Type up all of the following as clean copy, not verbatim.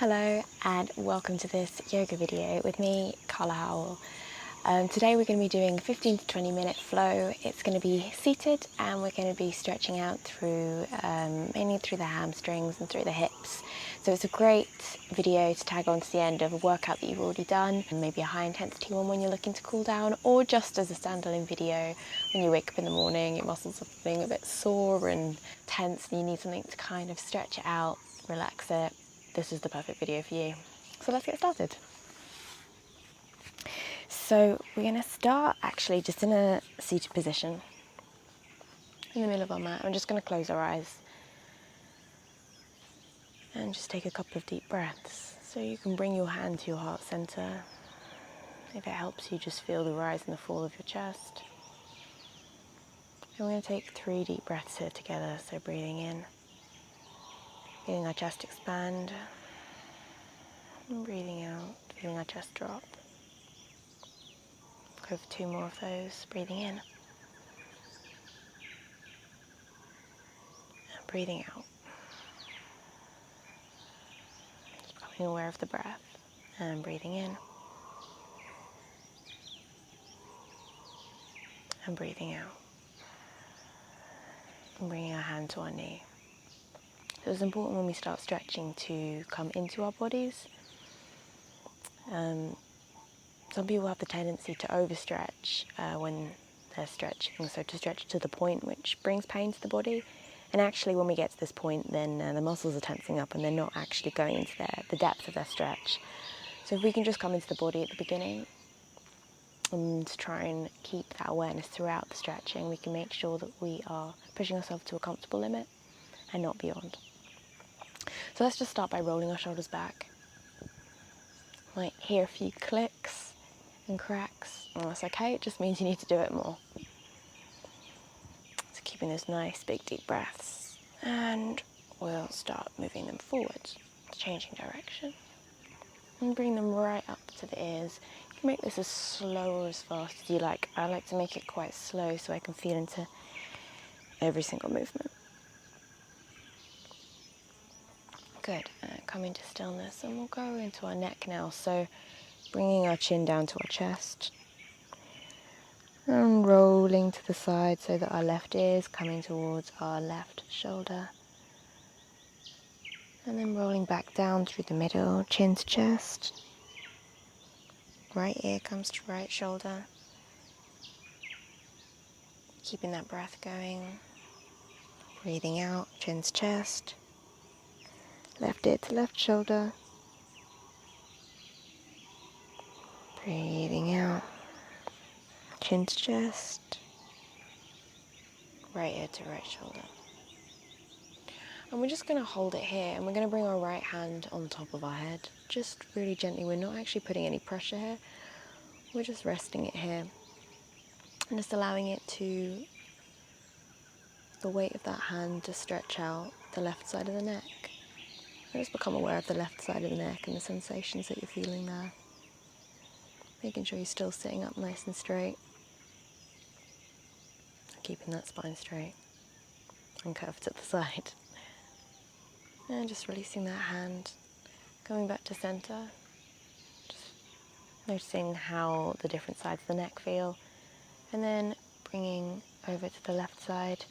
Hello and welcome to this yoga video with me, Carla Howell. Today we're going to be doing a 15 to 20 minute flow. It's going to be seated and we're going to be stretching out through, mainly through the hamstrings and through the hips. So it's a great video to tag on to the end of a workout that you've already done, maybe a high intensity one when you're looking to cool down, or just as a standalone video when you wake up in the morning, your muscles are feeling a bit sore and tense and you need something to kind of stretch it out, relax it. This is the perfect video for you. So let's get started. So we're going to start actually just in a seated position in the middle of our mat. I'm just going to close our eyes and just take a couple of deep breaths. So you can bring your hand to your heart center. If it helps you, just feel the rise and the fall of your chest. And we're going to take 3 deep breaths here together. So breathing in, feeling our chest expand, and breathing out, feeling our chest drop. Go for 2 more of those. Breathing in and breathing out. Just becoming aware of the breath and breathing in and breathing out. And bringing our hand to our knee. So it's important when we start stretching to come into our bodies. Some people have the tendency to overstretch when they're stretching, so to stretch to the point which brings pain to the body. And actually when we get to this point, then the muscles are tensing up and they're not actually going into the depth of their stretch. So if we can just come into the body at the beginning and try and keep that awareness throughout the stretching, we can make sure that we are pushing ourselves to a comfortable limit and not beyond. So let's just start by rolling our shoulders back. Might hear a few clicks and cracks. Oh, that's okay, it just means you need to do it more. So keeping those nice big deep breaths, and we'll start moving them forward, changing direction, and bring them right up to the ears. You can make this as slow or as fast as you like. I like to make it quite slow so I can feel into every single movement. Good, come to stillness, and we'll go into our neck now. So bringing our chin down to our chest and rolling to the side so that our left ear is coming towards our left shoulder. And then rolling back down through the middle, chin to chest. Right ear comes to right shoulder. Keeping that breath going. Breathing out, chin to chest. Left ear to left shoulder. Breathing out, chin to chest. Right ear to right shoulder. And we're just going to hold it here, and we're going to bring our right hand on top of our head, just really gently. We're not actually putting any pressure here, we're just resting it here and just allowing it to, the weight of that hand to stretch out the left side of the neck. And just become aware of the left side of the neck and the sensations that you're feeling there. Making sure you're still sitting up nice and straight, keeping that spine straight and curved at the side. And just releasing that hand, coming back to center, just noticing how the different sides of the neck feel, and then bringing over to the left side,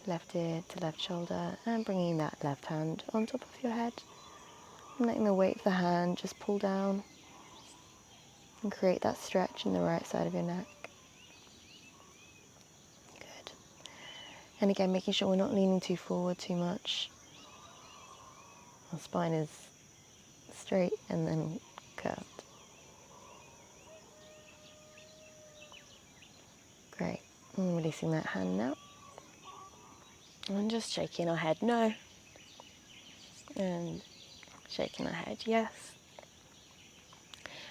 left ear to left shoulder, and bringing that left hand on top of your head, and letting the weight of the hand just pull down and create that stretch in the right side of your neck. Good. And again, making sure we're not leaning too forward too much. Our spine is straight and then curved. Great. And releasing that hand now. And just shaking our head no. And shaking our head yes.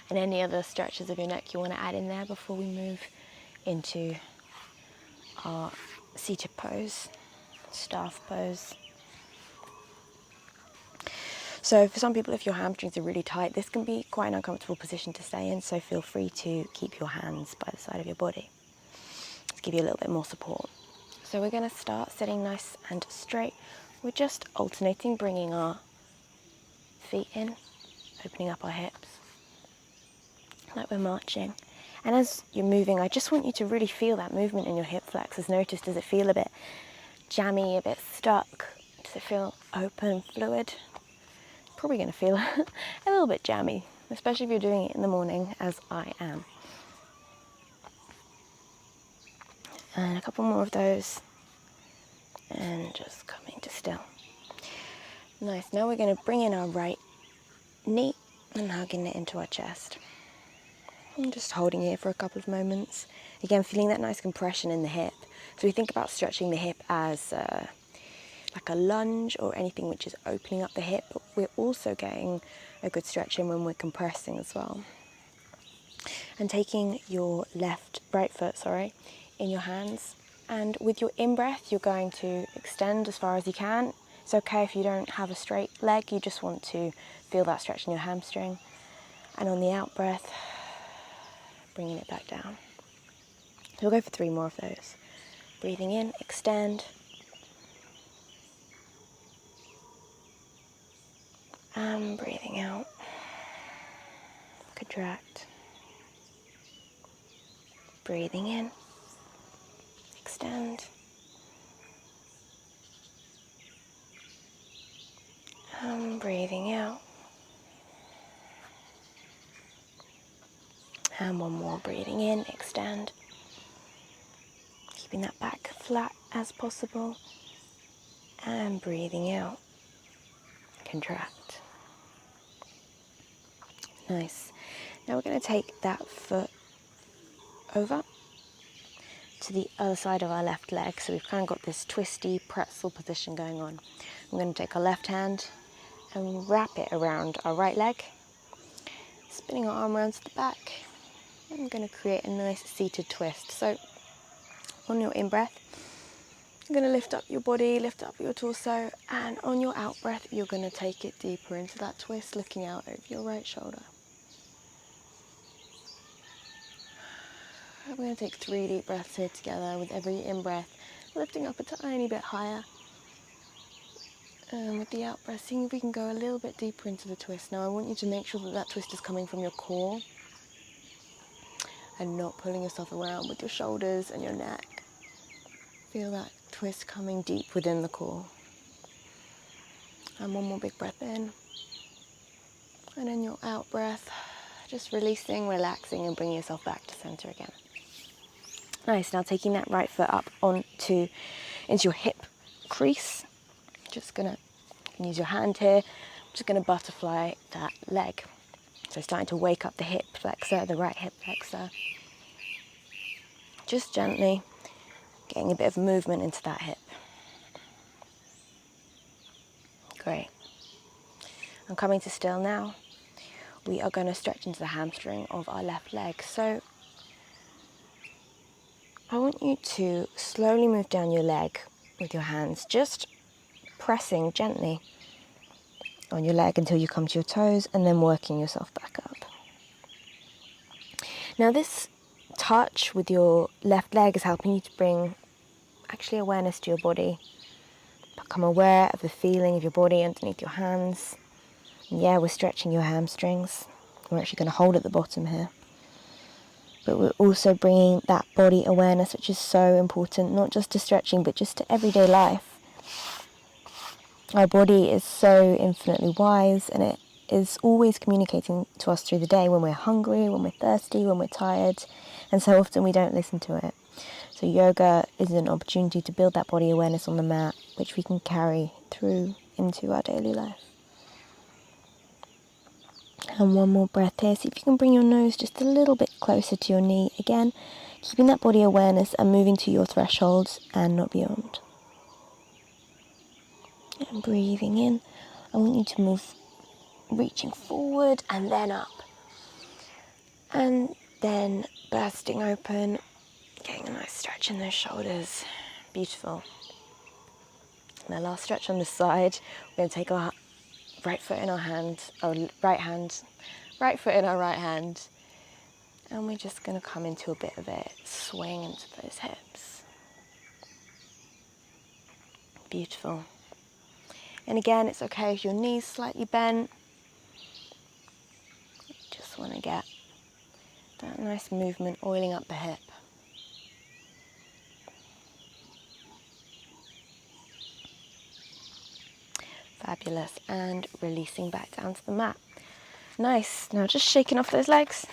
And any other stretches of your neck you want to add in there before we move into our seated pose, staff pose. So for some people, if your hamstrings are really tight, this can be quite an uncomfortable position to stay in, so feel free to keep your hands by the side of your body to give you a little bit more support. So we're going to start sitting nice and straight. We're just alternating, bringing our feet in, opening up our hips, like we're marching. And as you're moving, I just want you to really feel that movement in your hip flexors. Notice, does it feel a bit jammy, a bit stuck? Does it feel open, fluid? Probably going to feel a little bit jammy, especially if you're doing it in the morning, as I am. And a couple more of those, and just coming to still. Nice. Now we're going to bring in our right knee and hugging it into our chest. And just holding here for a couple of moments. Again, feeling that nice compression in the hip. So we think about stretching the hip as like a lunge or anything which is opening up the hip, but we're also getting a good stretch in when we're compressing as well. And taking your right foot, in your hands, and with your in-breath, you're going to extend as far as you can. It's okay if you don't have a straight leg, you just want to feel that stretch in your hamstring. And on the out-breath, bringing it back down. So we'll go for 3 more of those. Breathing in, extend. And breathing out, contract. Breathing in, extend. And breathing out. And one more, breathing in, extend. Keeping that back flat as possible. And breathing out, contract. Nice. Now we're going to take that foot over to the other side of our left leg. So we've kind of got this twisty pretzel position going on. I'm going to take our left hand and wrap it around our right leg, spinning our arm around to the back. I'm going to create a nice seated twist. So on your in-breath, you're going to lift up your body, lift up your torso, and on your out-breath, you're going to take it deeper into that twist, looking out over your right shoulder. I'm going to take 3 deep breaths here together with every in-breath, lifting up a tiny bit higher. And with the out-breath, seeing if we can go a little bit deeper into the twist. Now I want you to make sure that that twist is coming from your core and not pulling yourself around with your shoulders and your neck. Feel that twist coming deep within the core. And one more big breath in. And in your out-breath, just releasing, relaxing, and bringing yourself back to center again. Nice. Now taking that right foot up into your hip crease. Just gonna use your hand here. Just gonna butterfly that leg. So starting to wake up the hip flexor, the right hip flexor. Just gently getting a bit of movement into that hip. Great. I'm coming to still now. We are going to stretch into the hamstring of our left leg. So I want you to slowly move down your leg with your hands, just pressing gently on your leg until you come to your toes, and then working yourself back up. Now this touch with your left leg is helping you to bring actually awareness to your body. Become aware of the feeling of your body underneath your hands. And yeah, we're stretching your hamstrings. We're actually going to hold at the bottom here. But we're also bringing that body awareness, which is so important, not just to stretching, but just to everyday life. Our body is so infinitely wise, and it is always communicating to us through the day when we're hungry, when we're thirsty, when we're tired, and so often we don't listen to it. So yoga is an opportunity to build that body awareness on the mat, which we can carry through into our daily life. And one more breath here. See if you can bring your nose just a little bit closer to your knee. Again, keeping that body awareness and moving to your thresholds and not beyond. And breathing in. I want you to move, reaching forward and then up. And then bursting open, getting a nice stretch in those shoulders. Beautiful. And the last stretch on this side, we're going to take our right foot in our hand, or right foot in our right hand, and we're just going to come into a bit of a swing into those hips. Beautiful. And again, it's okay if your knee's slightly bent, want to get that nice movement oiling up the hip. Fabulous, and releasing back down to the mat. Nice, now just shaking off those legs,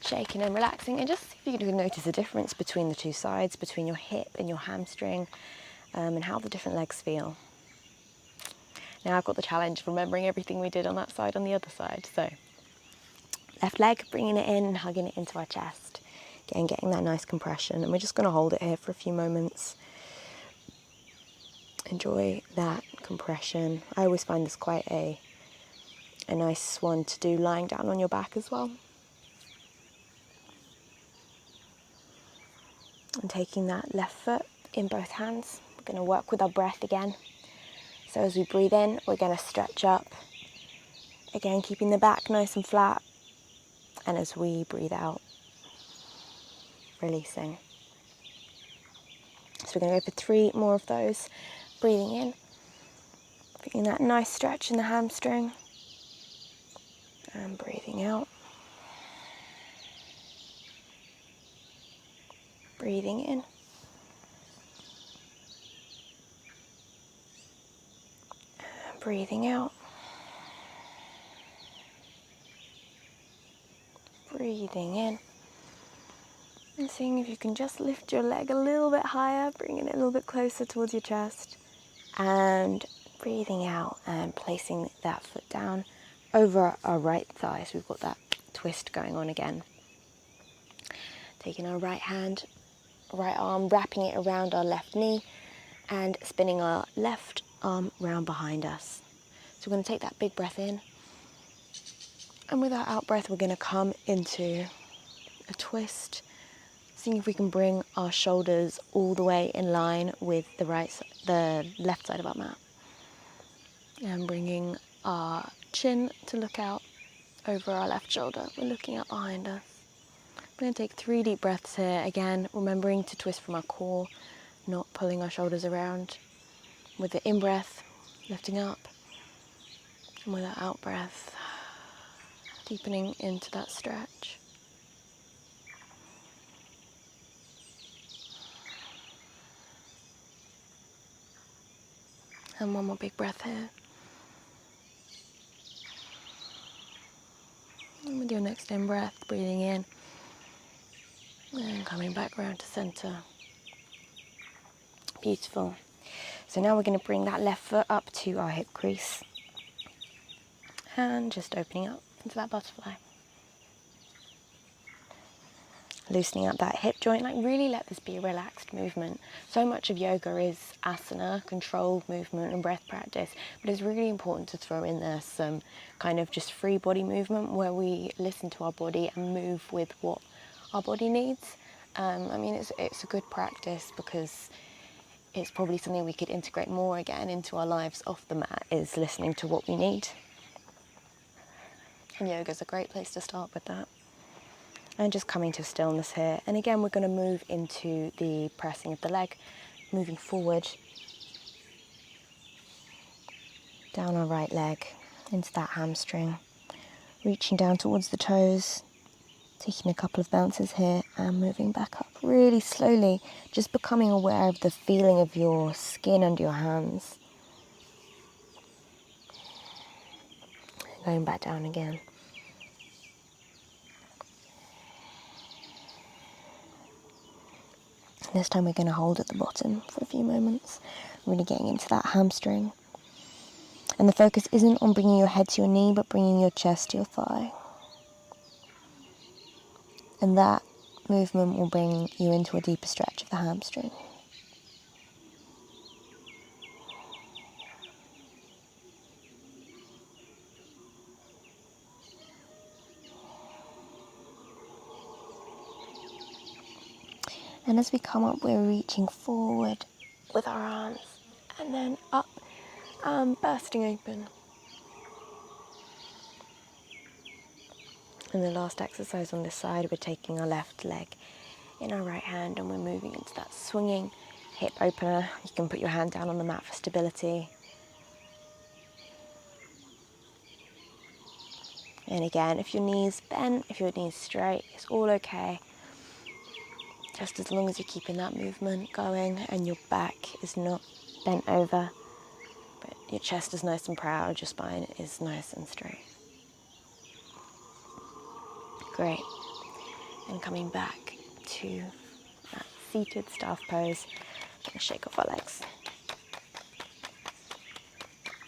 shaking and relaxing, and just see if you can notice a difference between the two sides, between your hip and your hamstring, and how the different legs feel. Now I've got the challenge of remembering everything we did on that side on the other side. So left leg, bringing it in and hugging it into our chest. Again, getting that nice compression, and we're just going to hold it here for a few moments. Enjoy that compression. I always find this quite a nice one to do lying down on your back as well. And taking that left foot in both hands, we're going to work with our breath again. So as we breathe in, we're going to stretch up. Again, keeping the back nice and flat. And as we breathe out, releasing. So we're going to go for 3 more of those. Breathing in, feeling that nice stretch in the hamstring. And breathing out. Breathing in. And breathing out. Breathing in. And seeing if you can just lift your leg a little bit higher, bringing it a little bit closer towards your chest. And breathing out and placing that foot down over our right thigh. So we've got that twist going on again. Taking our right hand, right arm, wrapping it around our left knee and spinning our left arm round behind us. So we're going to take that big breath in. And with our out breath, we're going to come into a twist. Seeing if we can bring our shoulders all the way in line with the left side of our mat. And bringing our chin to look out over our left shoulder. We're looking up behind us. We're going to take 3 deep breaths here. Again, remembering to twist from our core, not pulling our shoulders around. With the in-breath, lifting up. And with our out-breath, deepening into that stretch. And 1 more big breath here. And with your next in-breath, breathing in. And coming back around to center. Beautiful. So now we're going to bring that left foot up to our hip crease. And just opening up into that butterfly. Loosening up that hip joint, like really let this be a relaxed movement. So much of yoga is asana, controlled movement and breath practice, but it's really important to throw in there some kind of just free body movement where we listen to our body and move with what our body needs. I mean, it's a good practice because it's probably something we could integrate more again into our lives off the mat, is listening to what we need. And yoga's a great place to start with that. And just coming to stillness here. And again, we're going to move into the pressing of the leg, moving forward, down our right leg, into that hamstring, reaching down towards the toes, taking a couple of bounces here and moving back up really slowly, just becoming aware of the feeling of your skin under your hands. Going back down again. This time we're going to hold at the bottom for a few moments, really getting into that hamstring. And the focus isn't on bringing your head to your knee, but bringing your chest to your thigh. And that movement will bring you into a deeper stretch of the hamstring. And as we come up, we're reaching forward with our arms and then up, bursting open. And the last exercise on this side, we're taking our left leg in our right hand and we're moving into that swinging hip opener. You can put your hand down on the mat for stability. And again, if your knee's bent, if your knee's straight, it's all okay. Just as long as you're keeping that movement going and your back is not bent over, but your chest is nice and proud, your spine is nice and straight. Great. And coming back to that seated staff pose, I'm going to shake off our legs.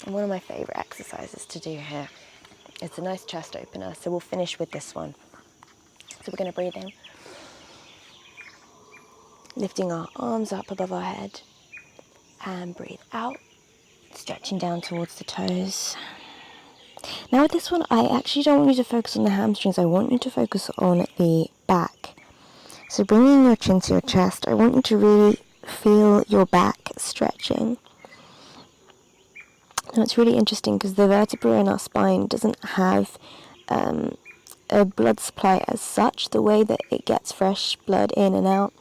And one of my favourite exercises to do here is a nice chest opener, so we'll finish with this one. So we're going to breathe in, lifting our arms up above our head, and breathe out, stretching down towards the toes. Now with this one, I actually don't want you to focus on the hamstrings, I want you to focus on the back. So bringing your chin to your chest, I want you to really feel your back stretching. Now it's really interesting because the vertebra in our spine doesn't have a blood supply as such. The way that it gets fresh blood in and out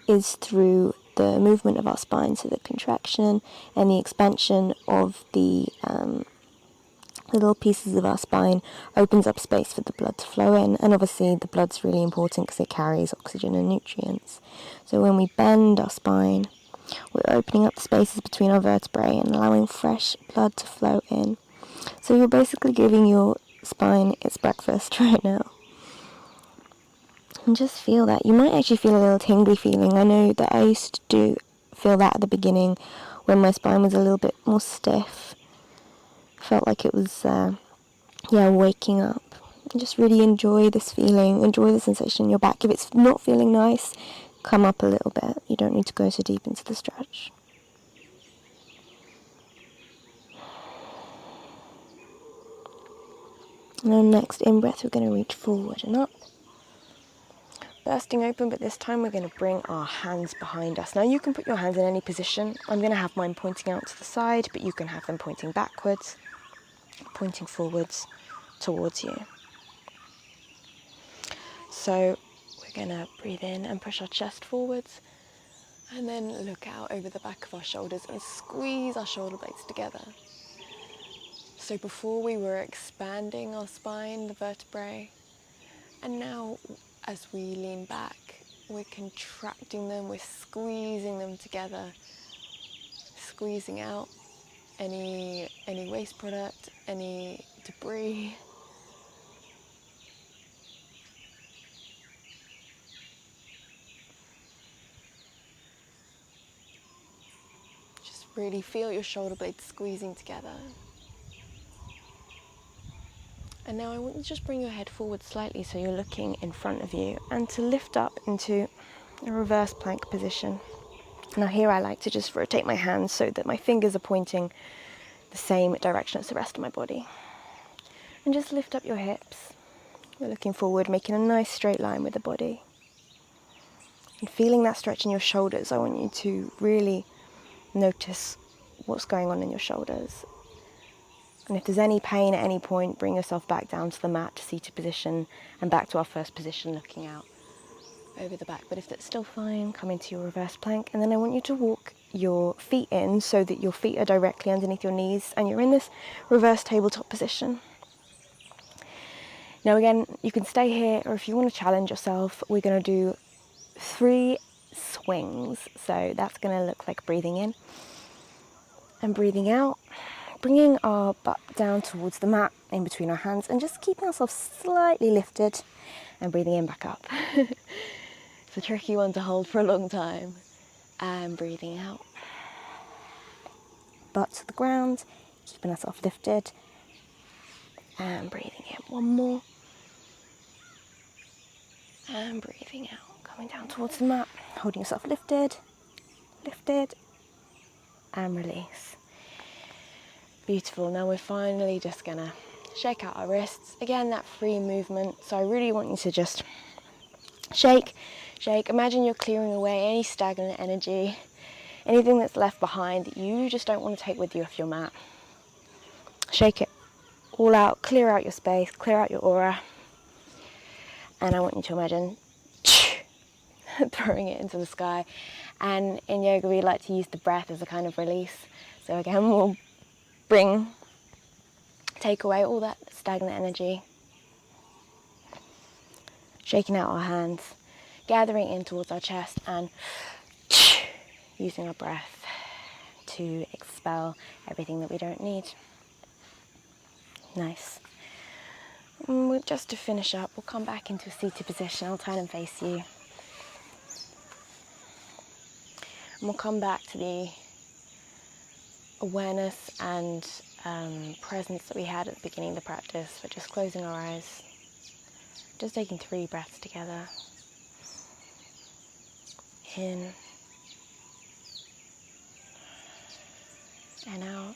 is through the movement of our spine, so the contraction and the expansion of the little pieces of our spine opens up space for the blood to flow in, and obviously the blood's really important because it carries oxygen and nutrients. So when we bend our spine, we're opening up the spaces between our vertebrae and allowing fresh blood to flow in. So you're basically giving your spine its breakfast right now. And just feel that. You might actually feel a little tingly feeling. I know that I used to feel that at the beginning when my spine was a little bit more stiff. Felt like it was, waking up. And just really enjoy this feeling. Enjoy the sensation in your back. If it's not feeling nice, come up a little bit. You don't need to go so deep into the stretch. And on next in-breath, we're going to reach forward and up. Bursting open, but this time we're going to bring our hands behind us. Now you can put your hands in any position. I'm going to have mine pointing out to the side, but you can have them pointing backwards, pointing forwards towards you. So we're going to breathe in and push our chest forwards, and then look out over the back of our shoulders and squeeze our shoulder blades together. So before we were expanding our spine, the vertebrae, and now as we lean back, we're contracting them, we're squeezing them together, squeezing out any waste product, any debris. Just really feel your shoulder blades squeezing together. And now I want you to just bring your head forward slightly so you're looking in front of you, and to lift up into a reverse plank position. Now here I like to just rotate my hands so that my fingers are pointing the same direction as the rest of my body. And just lift up your hips. You're looking forward, making a nice straight line with the body. And feeling that stretch in your shoulders, I want you to really notice what's going on in your shoulders. And if there's any pain at any point, bring yourself back down to the mat, to seated position, and back to our first position, looking out over the back. But if that's still fine, come into your reverse plank. And then I want you to walk your feet in so that your feet are directly underneath your knees, and you're in this reverse tabletop position. Now again, you can stay here, or if you want to challenge yourself, we're going to do 3 swings. So that's going to look like breathing in and breathing out. Bringing our butt down towards the mat in between our hands and just keeping ourselves slightly lifted and breathing in back up. It's a tricky one to hold for a long time. And breathing out. Butt to the ground, keeping ourselves lifted. And breathing in. One more. And breathing out. Coming down towards the mat, holding yourself lifted, and release. Beautiful. Now we're finally just gonna shake out our wrists. Again, that free movement. So I really want you to just shake. Imagine you're clearing away any stagnant energy, anything that's left behind that you just don't want to take with you off your mat. Shake it all out, clear out your space, clear out your aura. And I want you to imagine throwing it into the sky. And in yoga, we like to use the breath as a kind of release. So again, we'll take away all that stagnant energy, shaking out our hands, gathering in towards our chest and using our breath to expel everything that we don't need. Nice. Just to finish up, we'll come back into a seated position. I'll turn and face you. And we'll come back to the awareness and presence that we had at the beginning of the practice, but just closing our eyes, just taking 3 breaths together. In and out.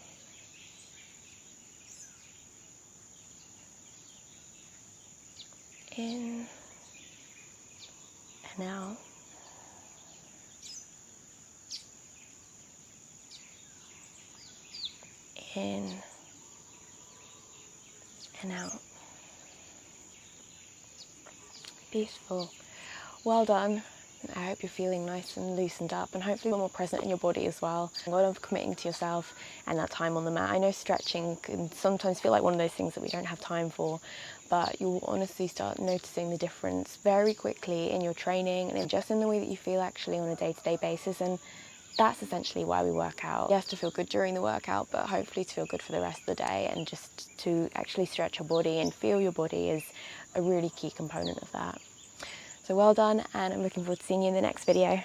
In and out. In and out. Beautiful. Well done. I hope you're feeling nice and loosened up, and hopefully more present in your body as well. Well done for committing to yourself and that time on the mat. I know stretching can sometimes feel like one of those things that we don't have time for, but you'll honestly start noticing the difference very quickly in your training and just in the way that you feel actually on a day-to-day basis. And that's essentially why we work out. You have to feel good during the workout, but hopefully to feel good for the rest of the day, and just to actually stretch your body and feel your body is a really key component of that. So well done, and I'm looking forward to seeing you in the next video.